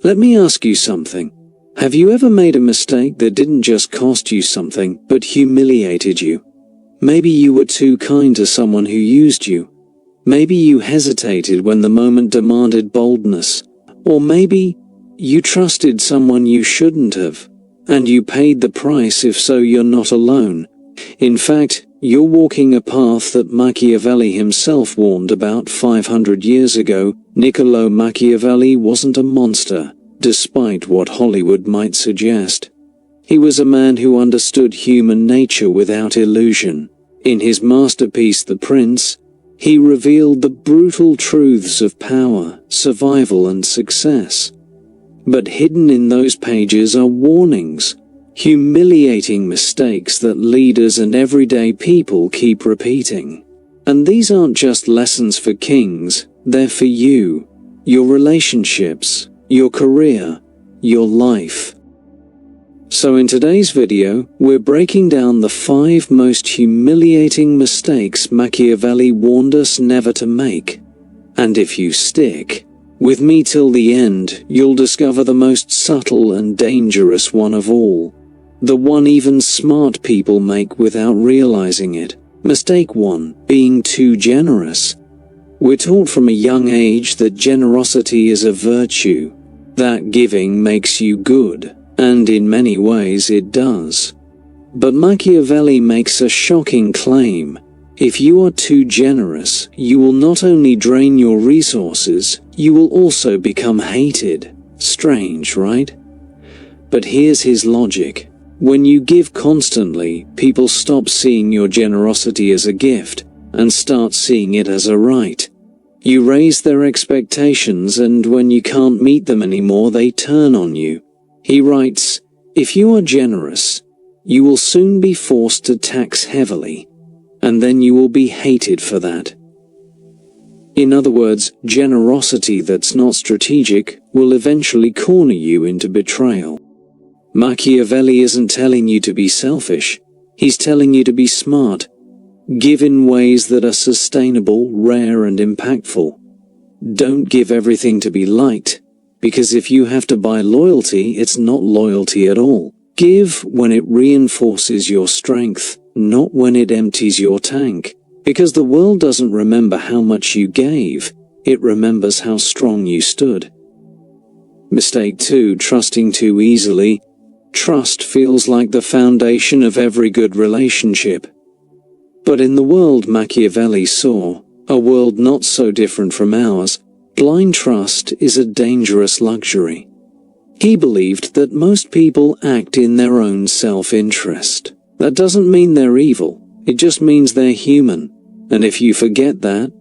Let me ask you something. Have you ever made a mistake that didn't just cost you something, but humiliated you? Maybe you were too kind to someone who used you. Maybe you hesitated when the moment demanded boldness. Or maybe you trusted someone you shouldn't have. And you paid the price. If so, you're not alone. In fact, you're walking a path that Machiavelli himself warned about 500 years ago. Niccolò Machiavelli wasn't a monster, despite what Hollywood might suggest. He was a man who understood human nature without illusion. In his masterpiece The Prince, he revealed the brutal truths of power, survival, and success. But hidden in those pages are warnings, humiliating mistakes that leaders and everyday people keep repeating. And these aren't just lessons for kings, they're for you, your relationships, your career, your life. So in today's video, we're breaking down the 5 most humiliating mistakes Machiavelli warned us never to make. And if you stick with me till the end, you'll discover the most subtle and dangerous one of all. The one even smart people make without realizing it. Mistake 1. Being too generous. We're taught from a young age that generosity is a virtue, that giving makes you good, and in many ways it does. But Machiavelli makes a shocking claim. If you are too generous, you will not only drain your resources, you will also become hated. Strange, right? But here's his logic. When you give constantly, people stop seeing your generosity as a gift, and start seeing it as a right. You raise their expectations, and when you can't meet them anymore, they turn on you. He writes, if you are generous, you will soon be forced to tax heavily, and then you will be hated for that. In other words, generosity that's not strategic will eventually corner you into betrayal. Machiavelli isn't telling you to be selfish, he's telling you to be smart. Give in ways that are sustainable, rare, and impactful. Don't give everything to be liked, because if you have to buy loyalty, it's not loyalty at all. Give when it reinforces your strength, not when it empties your tank. Because the world doesn't remember how much you gave, it remembers how strong you stood. Mistake 2. Trusting too easily. Trust feels like the foundation of every good relationship. But in the world Machiavelli saw, a world not so different from ours, blind trust is a dangerous luxury. He believed that most people act in their own self-interest. That doesn't mean they're evil, it just means they're human. And if you forget that,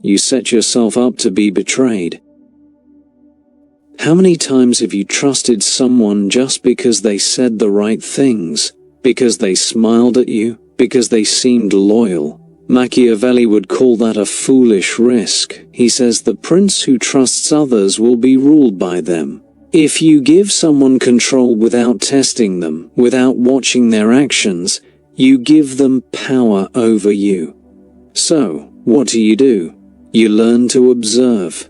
you set yourself up to be betrayed. How many times have you trusted someone just because they said the right things, because they smiled at you, because they seemed loyal? Machiavelli would call that a foolish risk. He says the prince who trusts others will be ruled by them. If you give someone control without testing them, without watching their actions, you give them power over you. So, what do? You learn to observe.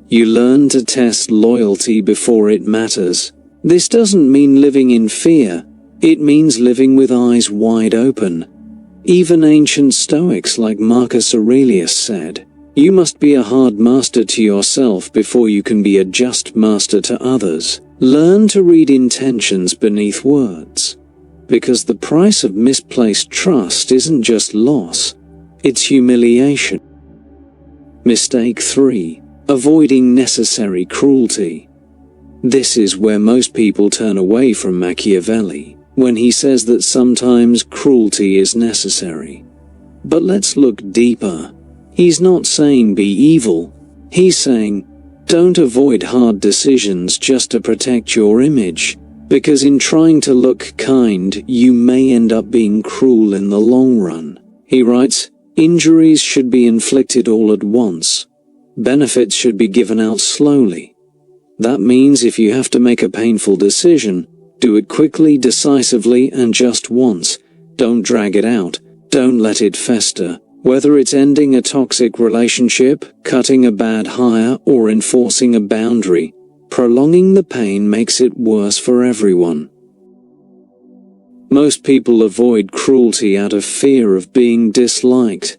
You learn to test loyalty before it matters. This doesn't mean living in fear, it means living with eyes wide open. Even ancient Stoics like Marcus Aurelius said, you must be a hard master to yourself before you can be a just master to others. Learn to read intentions beneath words. Because the price of misplaced trust isn't just loss, it's humiliation. Mistake 3. Avoiding necessary cruelty. This is where most people turn away from Machiavelli, when he says that sometimes cruelty is necessary. But let's look deeper. He's not saying be evil. He's saying, don't avoid hard decisions just to protect your image, because in trying to look kind, you may end up being cruel in the long run. He writes, injuries should be inflicted all at once. Benefits should be given out slowly. That means if you have to make a painful decision, do it quickly, decisively, and just once. Don't drag it out. Don't let it fester. Whether it's ending a toxic relationship, cutting a bad hire, or enforcing a boundary, Prolonging the pain makes it worse for everyone. Most people avoid cruelty out of fear of being disliked.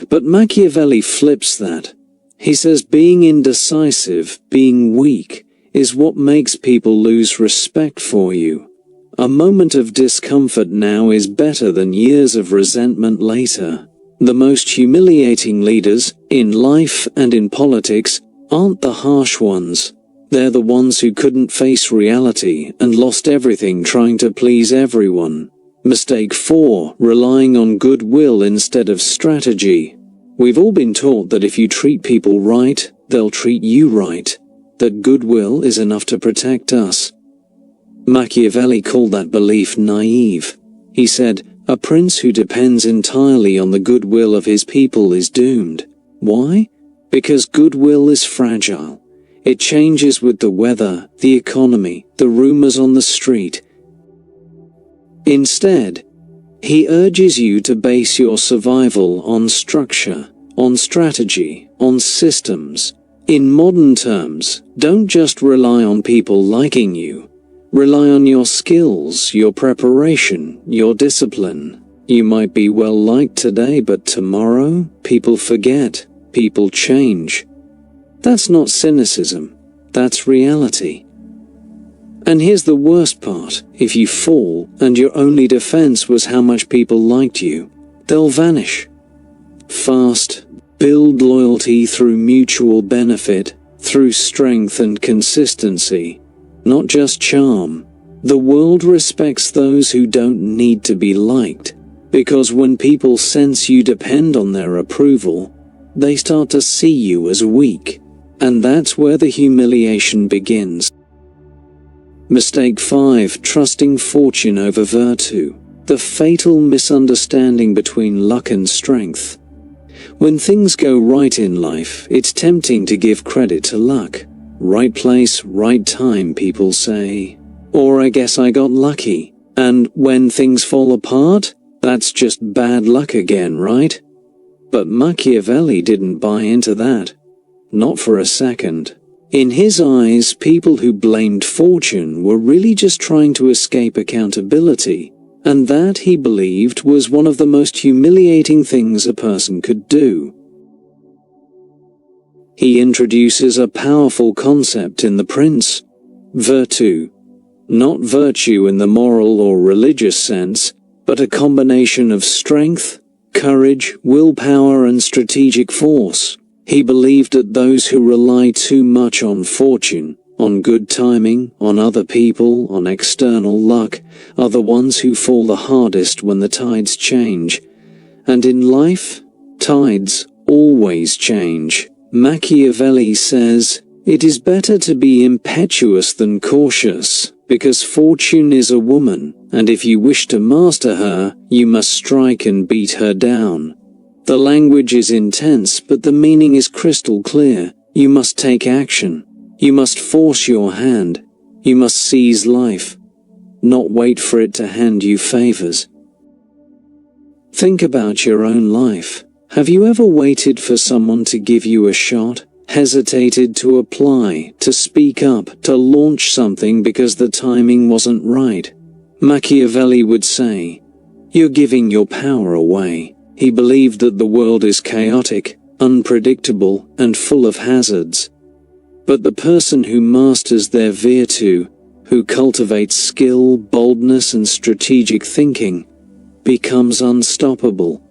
But Machiavelli flips that. He says being indecisive, being weak, is what makes people lose respect for you. A moment of discomfort now is better than years of resentment later. The most humiliating leaders, in life and in politics, aren't the harsh ones. They're the ones who couldn't face reality and lost everything trying to please everyone. Mistake 4. Relying on goodwill instead of strategy. We've all been taught that if you treat people right, they'll treat you right. That goodwill is enough to protect us. Machiavelli called that belief naive. He said, "A prince who depends entirely on the goodwill of his people is doomed." Why? Because goodwill is fragile. It changes with the weather, the economy, the rumors on the street. Instead, he urges you to base your survival on structure, on strategy, on systems. In modern terms, don't just rely on people liking you. Rely on your skills, your preparation, your discipline. You might be well liked today, but tomorrow, people forget, people change. That's not cynicism, that's reality. And here's the worst part: if you fall, and your only defense was how much people liked you, they'll vanish. Fast. Build loyalty through mutual benefit, through strength and consistency, not just charm. The world respects those who don't need to be liked, because when people sense you depend on their approval, they start to see you as weak. And that's where the humiliation begins. Mistake 5. Trusting fortune over virtue. The fatal misunderstanding between luck and strength. When things go right in life, it's tempting to give credit to luck. Right place, right time, people say. Or I guess I got lucky. And when things fall apart, that's just bad luck again, right? But Machiavelli didn't buy into that. Not for a second. In his eyes, people who blamed fortune were really just trying to escape accountability, and that, he believed, was one of the most humiliating things a person could do. He introduces a powerful concept in The Prince: virtue. Not virtue in the moral or religious sense, but a combination of strength, courage, willpower, and strategic force. He believed that those who rely too much on fortune, on good timing, on other people, on external luck, are the ones who fall the hardest when the tides change. And in life, tides always change. Machiavelli says, "It is better to be impetuous than cautious, because fortune is a woman, and if you wish to master her, you must strike and beat her down." The language is intense, but the meaning is crystal clear. You must take action. You must force your hand. You must seize life, not wait for it to hand you favors. Think about your own life. Have you ever waited for someone to give you a shot? Hesitated to apply, to speak up, to launch something because the timing wasn't right? Machiavelli would say, "You're giving your power away." He believed that the world is chaotic, unpredictable, and full of hazards. But the person who masters their virtue, who cultivates skill, boldness, and strategic thinking, becomes unstoppable.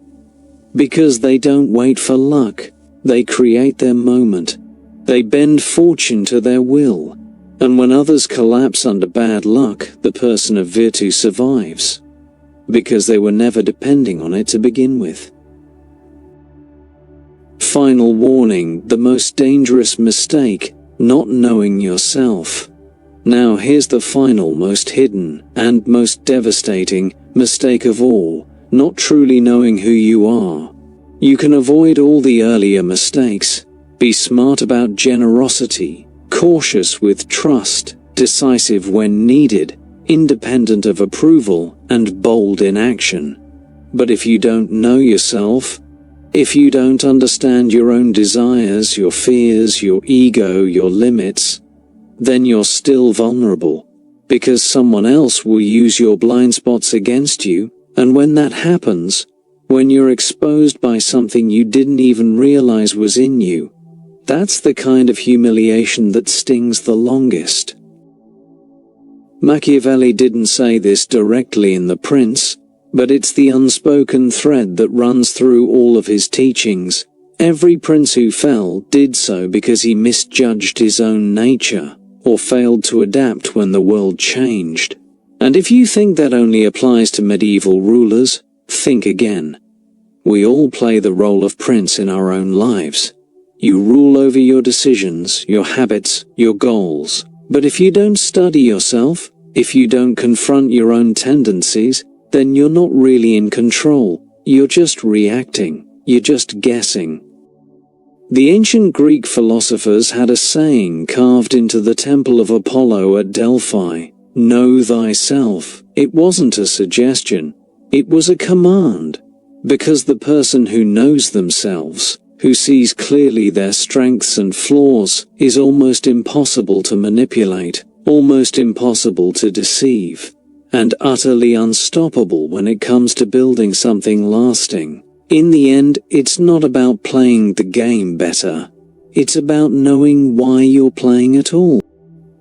Because they don't wait for luck, they create their moment. They bend fortune to their will. And when others collapse under bad luck, the person of virtue survives, because they were never depending on it to begin with. Final warning: the most dangerous mistake, not knowing yourself. Now here's the final, most hidden, and most devastating mistake of all: not truly knowing who you are. You can avoid all the earlier mistakes. Be smart about generosity, cautious with trust, decisive when needed, independent of approval, and bold in action. But if you don't know yourself, if you don't understand your own desires, your fears, your ego, your limits, then you're still vulnerable. Because someone else will use your blind spots against you, and when that happens, when you're exposed by something you didn't even realize was in you, that's the kind of humiliation that stings the longest. Machiavelli didn't say this directly in The Prince, but it's the unspoken thread that runs through all of his teachings. Every prince who fell did so because he misjudged his own nature, or failed to adapt when the world changed. And if you think that only applies to medieval rulers, think again. We all play the role of prince in our own lives. You rule over your decisions, your habits, your goals. But if you don't study yourself, if you don't confront your own tendencies, then you're not really in control. You're just reacting. You're just guessing. The ancient Greek philosophers had a saying carved into the temple of Apollo at Delphi: "Know thyself." It wasn't a suggestion. It was a command. Because the person who knows themselves, who sees clearly their strengths and flaws, is almost impossible to manipulate, almost impossible to deceive, and utterly unstoppable when it comes to building something lasting. In the end, it's not about playing the game better. It's about knowing why you're playing at all.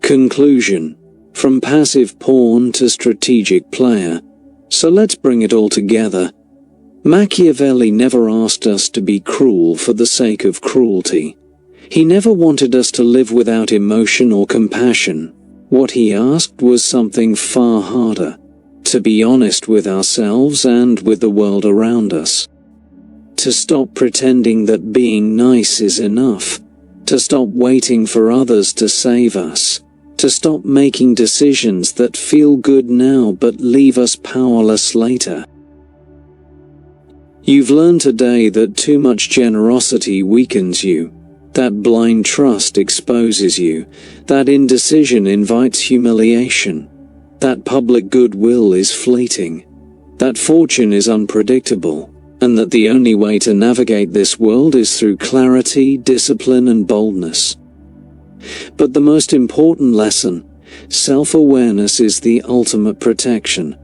Conclusion: from passive pawn to strategic player. So let's bring it all together. Machiavelli never asked us to be cruel for the sake of cruelty. He never wanted us to live without emotion or compassion. What he asked was something far harder: to be honest with ourselves and with the world around us. To stop pretending that being nice is enough. To stop waiting for others to save us. To stop making decisions that feel good now but leave us powerless later. You've learned today that too much generosity weakens you, that blind trust exposes you, that indecision invites humiliation, that public goodwill is fleeting, that fortune is unpredictable, and that the only way to navigate this world is through clarity, discipline, and boldness. But the most important lesson: self-awareness is the ultimate protection.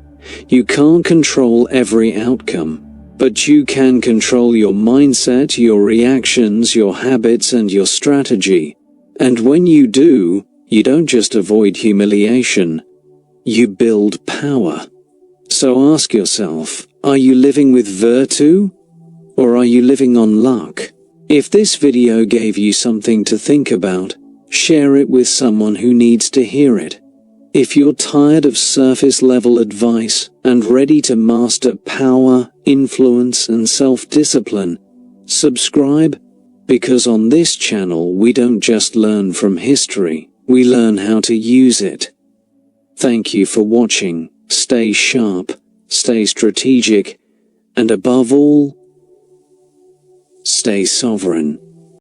You can't control every outcome, but you can control your mindset, your reactions, your habits, and your strategy. And when you do, you don't just avoid humiliation, you build power. So ask yourself, are you living with virtue? Or are you living on luck? If this video gave you something to think about, share it with someone who needs to hear it. If you're tired of surface-level advice and ready to master power, influence, and self-discipline, subscribe, because on this channel we don't just learn from history, we learn how to use it. Thank you for watching. Stay sharp, stay strategic, and above all, stay sovereign.